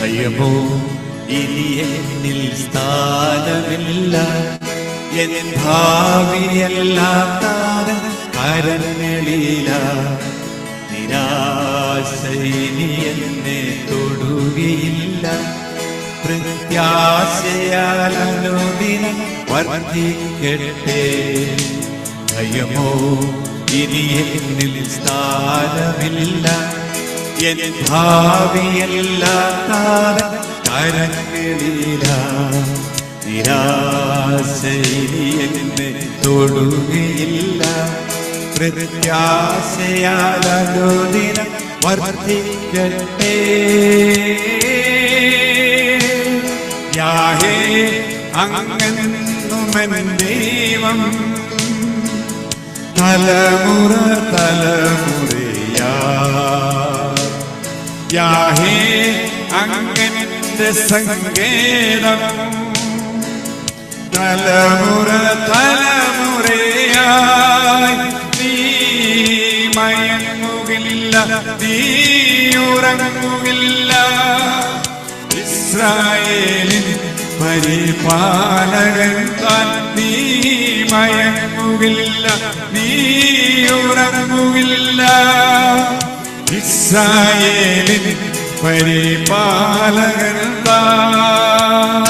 ഭയമോ ഇനി എന്നിൽ സ്ഥാനമില്ല. എൻ ഭാവിയെല്ലാം താരം കരങ്ങളില. നിരാശ ഇനി എന്നെ തൊടുകയില്ല. പ്രത്യാശയാൽ അനുദിനം വർദ്ധിക്കട്ടെ. ഭയമോ ഇനി എന്നിൽ സ്ഥാനമില്ല. എൻ ഭാവിയെല്ലാം താരം കരങ്ങളില. നിരാശ ഇനി എന്നെ തൊടുകയില്ല. പ്രത്യാശയാൽ അനുദിനം വർദ്ധിക്കട്ടെ. യാഹേ അങ്ങെന്നുമെൻ ദൈവം, തലമുറ തലമുറയാ. യാഹേ അങ്ങെന്റെ സങ്കേതം, തലമുറ തലമുറയായി. നീ മയങ്ങുകില്ല, നീ ഉറങ്ങുകില്ല. ഇസ്രായേലിൻ പരിപാലകൻ താൻ. നീ മയങ്ങുകില്ല, നീ ഉറങ്ങുകില്ല. ഇസ്രായേലിൻ പരിപാലകൻ താൻ.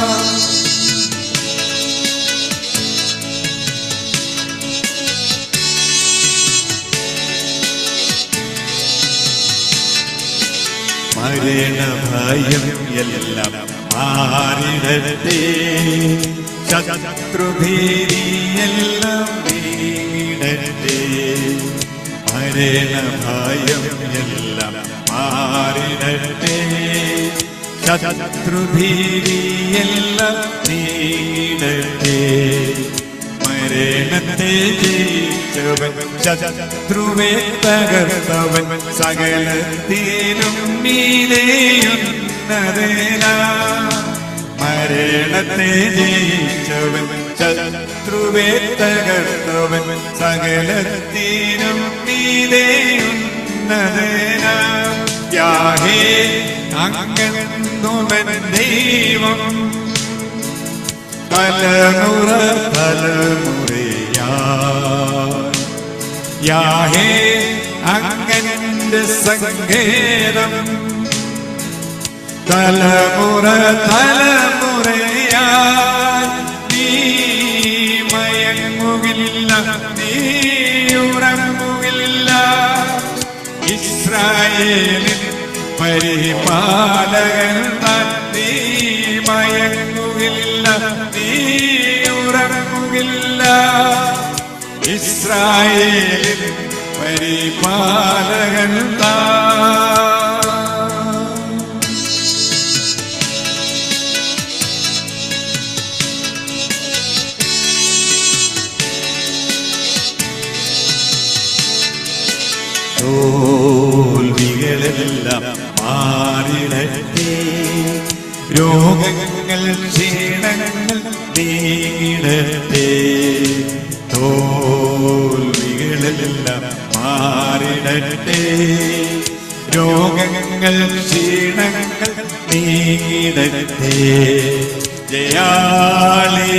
മരണഭയം എല്ലാം മാറിടട്ടെ. ശത്രുഭീതിയെല്ലാം വീടട്ടെ. മരണഭയം എല്ലാം മാറിടട്ടെ. ശത്രുഭീതിയെല്ലാം വീടട്ടെ. മരണത്തെ ജയിച്ചവൻ, ശത്രുവെ തകർത്തവൻ, സകലത്തിനും മീതെയുന്നതനാ. മരണത്തെ ജയിച്ചവൻ, ശത്രുവെ തകർത്തവൻ, സകലത്തിനും മീതെയുന്നതനാ. യാഹേ അങ്ങെന്നുമെൻ ദൈവം, തലമുറ തലമുറയാ. യാഹേ അങ്ങെന്റെ സങ്കേതം, തലമുറ തലമുറയാ. നീ മയങ്ങുകില്ല, നീ ഉറങ്ങുകില്ല. ഇസ്രായേലിൻ പരിപാലകൻ താൻ. നീ മയങ്ങുകില്ല, നീ ഉറങ്ങുകില്ല. ഇസ്രായേലിൻ പരിപാലകൻ താൻ. തോൽവികളെല്ലാം മാറിടട്ടെ. രോഗങ്ങൾ ക്ഷീണങ്ങൾ നീങ്ങിടട്ടെ. തോൽവികളെല്ലാം മാറിടട്ടെ. രോഗങ്ങൾ ക്ഷീണങ്ങൾ നീങ്ങിടട്ടെ. ജയാളിയായവൻ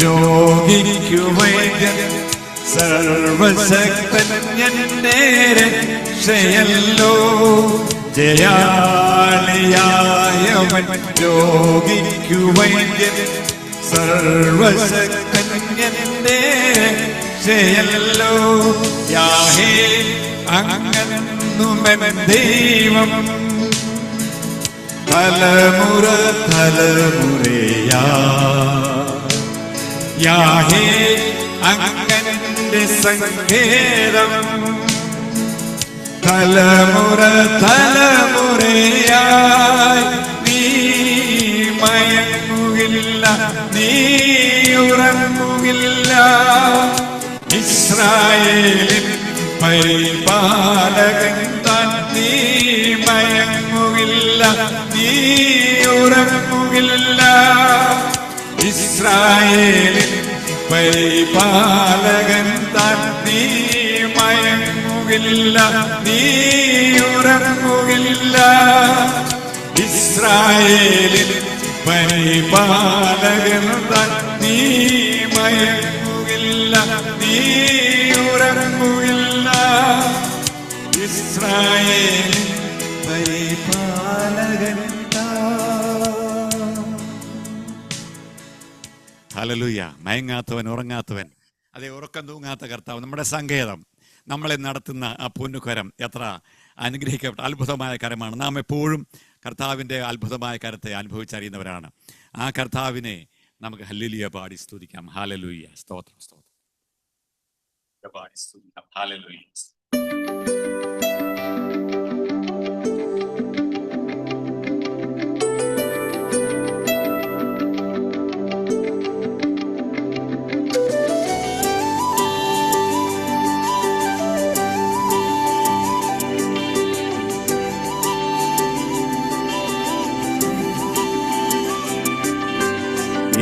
രോഗിക്കു വൈദ്യൻ, സർവശക്തൻ എന്റെ രക്ഷയല്ലോ. ജയാളിയായവൻ രോഗിക്കു വൈദ്യൻ, സർവശക്തൻ എന്റെ രക്ഷയല്ലോ. യാഹേ അങ്ങെന്നുമെൻ ദൈവം, തലമുറ തലമുറയാ. യാഹേ അങ്ങെന്റെ സങ്കേതം, തലമുറ തലമുറയായി. നീ മയങ്ങുകില്ല, നീ ഉറങ്ങുകില്ല. ഇസ്രായേലിൻ പരിപാലകൻ താൻ. നീ മയങ്ങുകില്ല, നീ ഉറങ്ങുകില്ല. ഇസ്രായേലിൻ പരിപാലകൻ താൻ. നീ മയങ്ങുകില്ല, നീ ഉറങ്ങുകില്ല. ഇസ്രായേലിൻ പരിപാലകൻ താൻ. നീ മയങ്ങുകില്ല, നീ ഉറങ്ങുകില്ല. ഇസ്രായേലിൻ പരിപാലകൻ താൻ. ഹല്ലേലൂയ. മയങ്ങാത്തവൻ, ഉറങ്ങാത്തവൻ, അതേ ഉറക്കം തൂങ്ങാത്ത കർത്താവ്, നമ്മുടെ സങ്കേതം, നമ്മളെ നടത്തുന്ന ആ പൊന്നുകരം എത്ര അനുഗ്രഹിക്കപ്പെട്ട അത്ഭുതമായ കരമാണ്. നാം എപ്പോഴും കർത്താവിൻ്റെ അത്ഭുതമായ കരത്തെ അനുഭവിച്ചറിയുന്നവരാണ്. ആ കർത്താവിനെ നമുക്ക് ഹല്ലേലൂയ പാടി സ്തുതിക്കാം. ഹല്ലേലൂയ. സ്തോത്രം, സ്തോത്രം പാടി സ്തുതിക്കാം. ഹല്ലേലൂയ.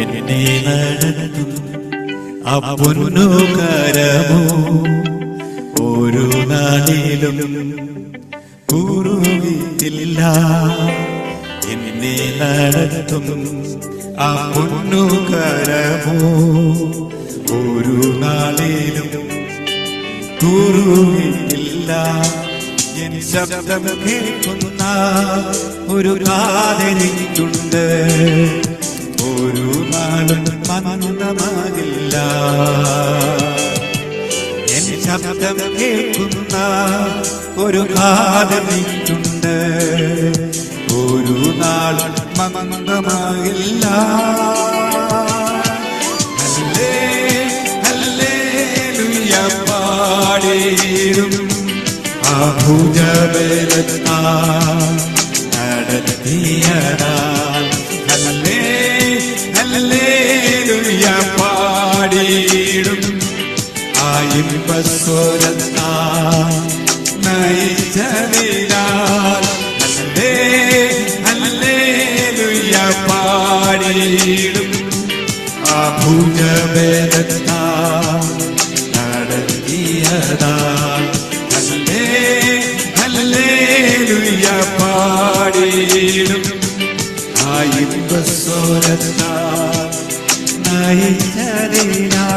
എന്നെ നടത്തും ആ പൊന്നുകരമോ ഒരു നാളിലും കുറുകിയില്ല. എന്നെ നടത്തും ആ പൊന്നുകരമോ ഒരു നാളിലും കുറുകിയില്ല. എൻ ശബ്ദം കേൾക്കുന്ന ഒരു കാതരിക്കുണ്ട്, ഒരു നാളും മന്ദമാകില്ല. എൻ ശബ്ദം കേൾക്കുന്ന ഒരു കാതരിക്കുണ്ട്, ഒരു നാളും മന്ദമാകില്ല. ഹല്ലേലൂയ പാടിയിടും ആ ഭുജബലത്താൽ നടത്തിയതാൽ. ഹല്ലേലൂയ പാടിയിടും ആ ഇമ്പസ്വരത്താൽ നയിച്ചതിനാൽ. ഹല്ലേലൂയ പാടിയിടും ആ ഭുജബലത്താൽ നടത്തിയതാൽ. ഹല്ലേലൂയ പാടിയിടും ആ ഇമ്പസ്വരത്താൽ നയിച്ചതിനാൽ.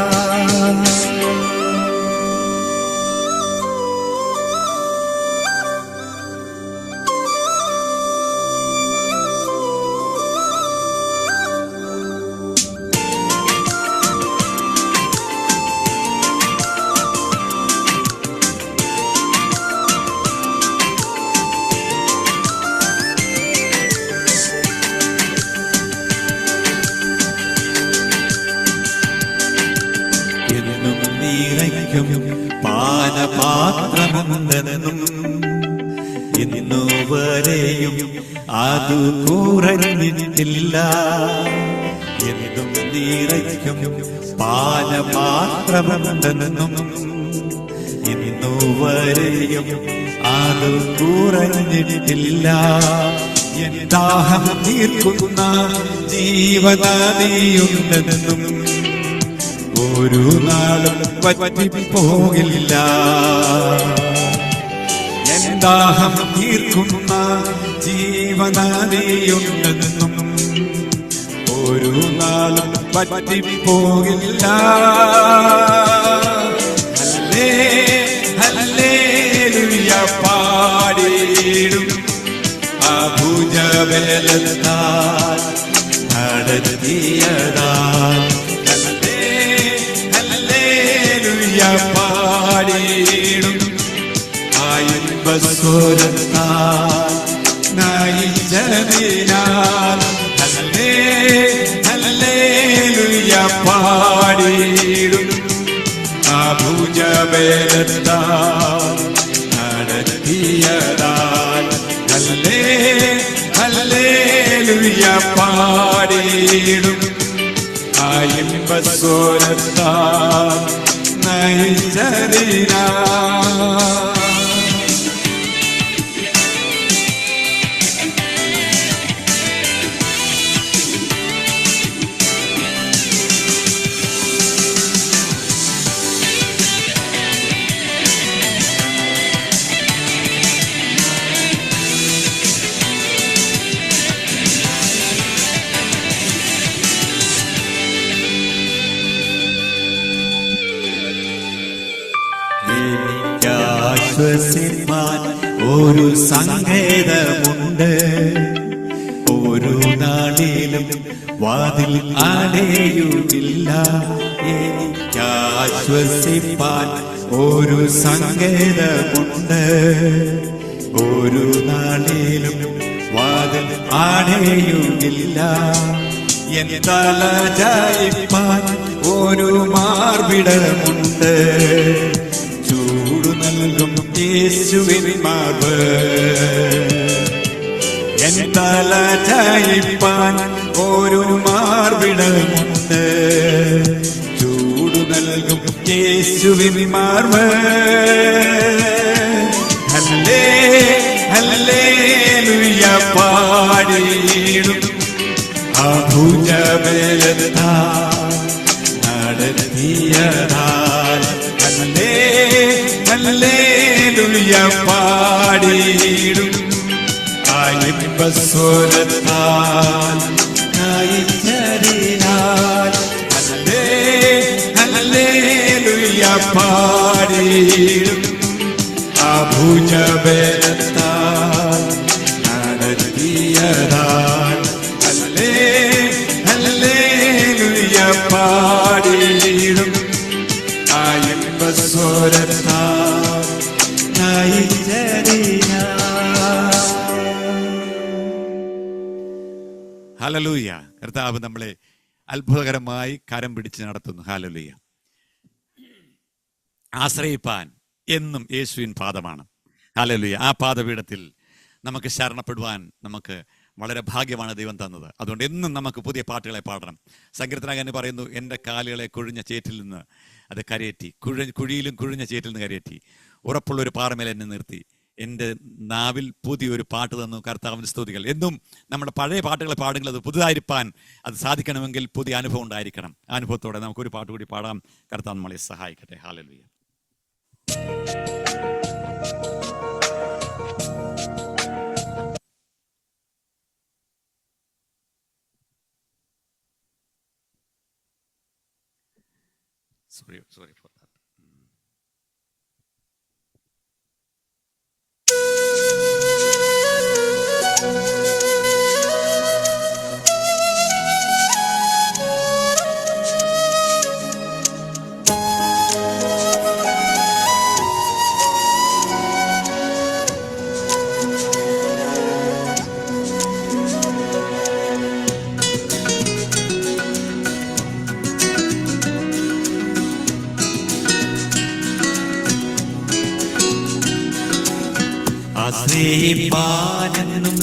പാനപാത്രമെന്നും ഇന്നുവരെയും അത് കുറഞ്ഞിട്ടില്ല. എന്നും നിറയ്ക്കും പാനപാത്രമെന്നും ഇന്നുവരെയും അത് കുറഞ്ഞിട്ടില്ല. എൻ ദാഹം തീർക്കുന്ന ജീവനദിയുണ്ടെന്നും ഒരു നാളും വറ്റിപ്പോകില്ല. എൻ ദാഹം തീർക്കുന്ന ജീവനദിയുണ്ടെന്നും ഒരു നാളും വറ്റിപ്പോകില്ല. ഹല്ലേലൂയ പാടിയിടും ആ ഭുജബലത്താൽ നടത്തിയതാൽ. പാടിയിടും ആ ഇമ്പസ്വരത്താൽ നയിച്ചതിനാൽ. ഹല്ലേലൂയ പാടിയിടും ആ ഭുജബലത്താൽ നടത്തിയതാൽ. ഹല്ലേലൂയ പാടിയിടും ആ ഇമ്പസ്വരത്താൽ നയിച്ചതിനാൽ. ആശ്വസിപ്പാൻ ഒരു സങ്കേതമുണ്ട്. ഒരു നാളിലും വാതിൽ അടയുകില്ല. എനിക്കാശ്വസിപ്പാൻ ഒരു സങ്കേതമുണ്ട്. ഒരു നാളിലും വാതിൽ അടയുകില്ല. എൻ തല ചായിപ്പാൻ ഒരു മാർവിടമുണ്ട്. ചൂട് നൽകും യേശുവിൻ മാർബ്. എൻ തല ചായിപ്പാൻ ഒരു മാർവിടമുണ്ട്. ചൂട് നൽകും യേശുവിൻ മാർബ്. ഹല്ലേ ഹല്ലേലൂയ പാടിയിടും. ഭുജബലത്താൽ നടത്തിയതാൽ ഹല്ലേ ഹല്ലേലൂയ പാടിയിടും. ആയിമ്പസ്വരത്താൽ നയിച്ചതിനാൽ ഹല്ലേ ഹല്ലേലൂയ പാടിയിടും. ഭുജബലത്താൽ നടത്തിയതാൽ ഹല്ലേലൂയ പാടിയിടും. ആയിമ്പസ്വരത്താൽ നയിച്ചതിനാൽ. ഹല്ലേലൂയ. കർത്താവ് നമ്മളെ അത്ഭുതകരമായി കരം പിടിച്ച് നടത്തുന്നു. ഹല്ലേലൂയ. ആശ്രയിപ്പാൻ എന്നും യേശുവിൻ പാദമാണ്. ഹല്ലേലൂയ. ആ പാദപീഠത്തിൽ നമുക്ക് ശരണപ്പെടുവാൻ നമുക്ക് വളരെ ഭാഗ്യമാണ് ദൈവം തന്നത്. അതുകൊണ്ട് എന്നും നമുക്ക് പുതിയ പാട്ടുകളെ പാടണം. സങ്കീർത്തനക്കാരൻ പറയുന്നു, എൻ്റെ കാലുകളെ കുഴിഞ്ഞ ചേറ്റിൽ നിന്ന് അത് കരയേറ്റി, കുഴിയിലും കുഴിഞ്ഞ ചേറ്റിൽ നിന്ന് കരയേറ്റി, ഉറപ്പുള്ളൊരു പാറമേൽ എന്നെ നിർത്തി, എൻ്റെ നാവിൽ പുതിയൊരു പാട്ട് തന്നു കർത്താവിൻ്റെ സ്തുതികൾ. എന്നും നമ്മുടെ പഴയ പാട്ടുകളെ പാടുമ്പോൾ അത് പുതുതായിരിക്കാൻ അത് സാധിക്കണമെങ്കിൽ പുതിയ അനുഭവം ഉണ്ടായിരിക്കണം. ആ അനുഭവത്തോടെ നമുക്കൊരു പാട്ട് കൂടി പാടാം. കർത്താവ് നമ്മളെ സഹായിക്കട്ടെ. ഹല്ലേലൂയ. Sorry for that. ആശ്രയിപ്പാനെന്നും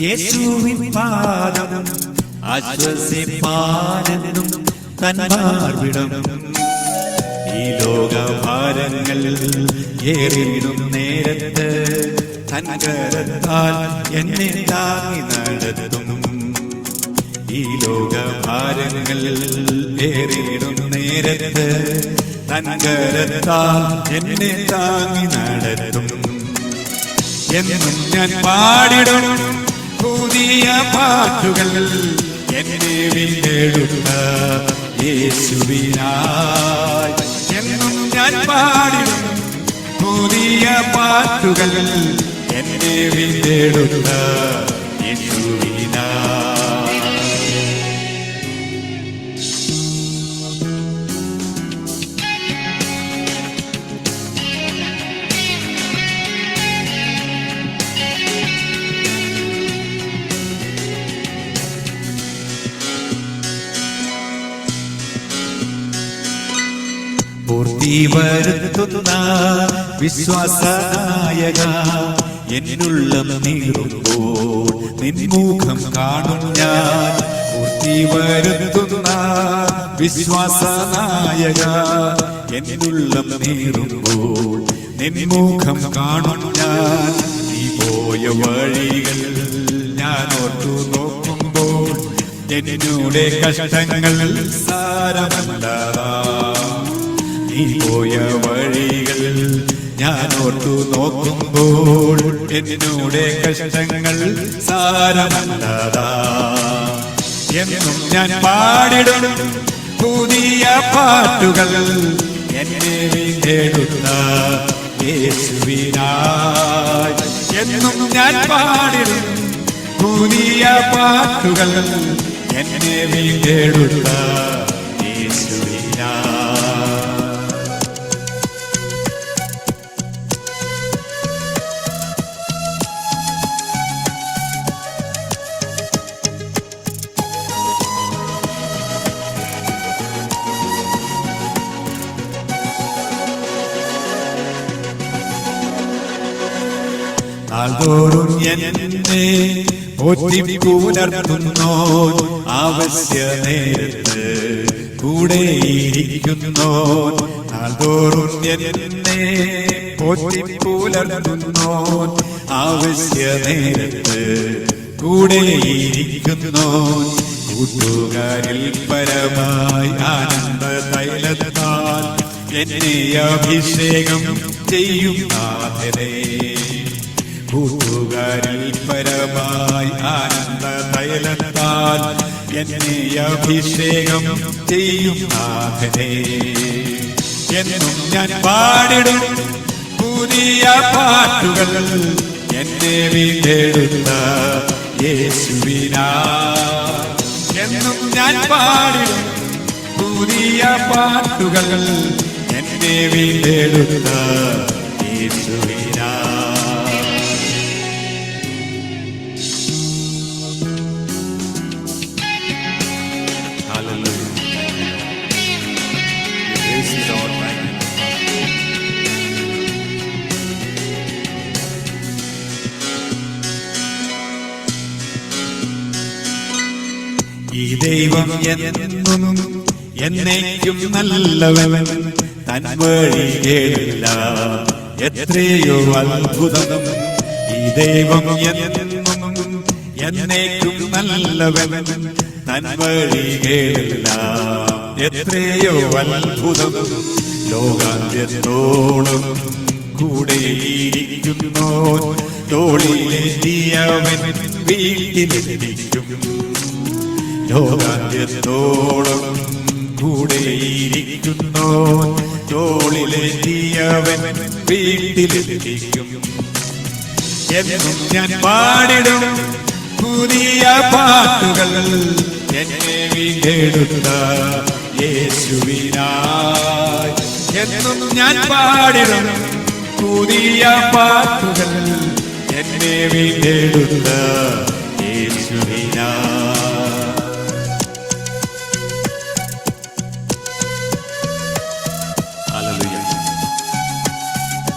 യേശുവിൻ പാദം, ആശ്വസിപ്പാനെന്നും തൻ മാർവിടം. ഈ ലോകഭാരങ്ങൾ ഏറിടും നേരത്ത് തൻ കരത്താൽ എന്നെ താങ്ങി നടത്തും. ഈ ലോകഭാരങ്ങൾ ഏറിടും നേരത്ത് തൻ കരത്താൽ എന്നെ താങ്ങി നടത്തും. എന്നും ഞാൻ പാടിടും പുതിയ പാട്ടുകൾ, എന്നെ വീണ്ടെടുത്ത യേശുവിനായി. എന്നും ഞാൻ പാടിടും പുതിയ പാട്ടുകൾ, എന്നെ വീണ്ടെടുത്ത യേശുവിനായി. പൂർത്തി വരുത്തുന്ന വിശ്വാസനായക, എന്നുള്ളം നീറുമ്പോൾ നിൻമുഖം കാണും ഞാൻ. പൂർത്തി വരുത്തുന്ന വിശ്വാസനായക, എന്നുള്ളം നീറുമ്പോൾ നിൻമുഖം കാണും ഞാൻ. നീ പോയ വഴികൾ ഞാൻ ഓർത്തു നോക്കുമ്പോൾ എന്നോടെ കഷ്ടങ്ങൾ സാരമല്ലതാ. നീ പോയ വഴികൾ ഞാൻ ഓർത്തു നോക്കുമ്പോൾ എന്നോടെ കഷ്ടങ്ങൾ സാരമല്ലതാ. എന്നും ഞാൻ പാടിടും പുതിയ പാട്ടുകൾ, എന്നെ വീണ്ടെടുത്ത യേശുവിനായി എന്നും ഞാൻ പാടിടും പുതിയ പാട്ടുകൾ എന്നെ വീണ്ടെടുത്ത യേശുവിനായി. നാൾതോറും എന്നെ പോറ്റിപ്പുലർത്തുന്നോ ആവശ്യ നേരത്ത് കൂടെയിരിക്കുന്നോ. നാൾതോറും എന്നെ പോറ്റിപ്പുലർത്തുന്നോ ആവശ്യ നേരത്ത് കൂടെയിരിക്കുന്നോ. കൂട്ടുകാരിൽ പരമായി ആനന്ദ തൈലത്താൽ എന്നെ അഭിഷേകം ചെയ്യും നാഥനേ. കൂട്ടുകാരിൽ പരമായി ആനന്ദ തൈലത്താൽ എന്നെ അഭിഷേകം ചെയ്യും നാഥനേ. എന്നും ഞാൻ പാടിടും പുതിയ പാട്ടുകൾ എന്നെ വീണ്ടെടുത്ത യേശുവിനായി. എന്നും ഞാൻ പാടിടും പുതിയ പാട്ടുകൾ എന്നെ വീണ്ടെടുത്ത യേശുവിനായി. ഈ ദൈവം എന്നും എന്നേക്കും നല്ലവൻ, തൻ വഴികളില്ല എത്രയോ അത്ഭുതം. ഈ ദൈവം എന്നും എന്നേക്കും നല്ലവൻ, തൻ വഴികളില്ല എത്രയോ അത്ഭുതം. ലോകാന്ത്യത്തോളം കൂടെയിരിക്കുന്നോ, തോളിലേറ്റിയവൻ വീട്ടിലെത്തിക്കും. ലോകാന്ത്യത്തോളം കൂടെയിരിക്കുന്നോ, തോളിലേറ്റിയവൻ വീട്ടിലെത്തിക്കും. എന്നും ഞാൻ പാടിടും പുതിയ പാട്ടുകൾ എന്നെ വീണ്ടെടുത്ത യേശുവിനായി. എന്നും ഞാൻ പാടിടും പുതിയ പാട്ടുകൾ എന്നെ വീണ്ടെടുത്ത യേശുവിനായി.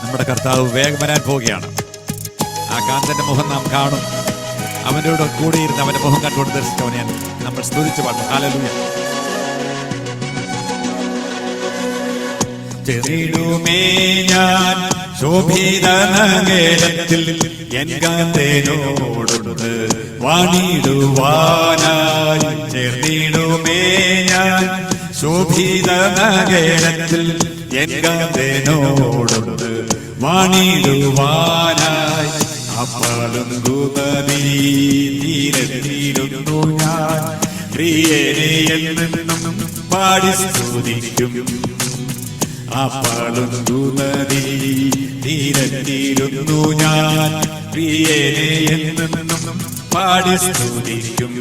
നമ്മുടെ കർത്താവ് വേഗം വരാൻ പോവുകയാണ്. ആ കാന്തന്റെ മുഖം നാം കാണും. അവനോട് കൂടിയിരുന്ന് അവന്റെ മുഖം കണ്ടുകൊണ്ട് ദർശിച്ചവനെ നമ്മൾ സ്തുതിച്ചു പാടും. ഹല്ലേലൂയ. ചെറിടുമേ ഞാൻ ശോഭിത നഗരത്തിൽ എൻ കാന്തനോടൊത്ത് വാണിടുവാനായി. ചെറിടുമേ ഞാൻ ശോഭിത നഗരത്തിൽ എൻ കാന്തനോടൊത്ത് വാണിടുവാനായി. അപ്പാളും തീരത്തിരുന്നു ഞാൻ പ്രിയനെ എന്നും പാടി സ്തുതിക്കും. അപ്പാളും തീരത്തിരുന്നു ഞാൻ പ്രിയനെ എന്നും പാടി സ്തുതിക്കും.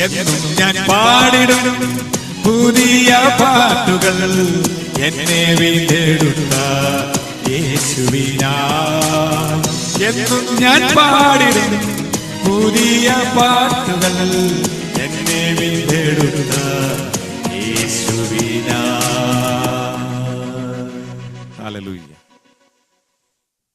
എന്നും ഞാൻ പാടിടും പുതിയ പാട്ടുകൾ എന്നെ വീണ്ടെടുത്ത യേശുവിനായി. എന്നും ഞാൻ പാടിടും പുതിയ പാട്ടുകൾ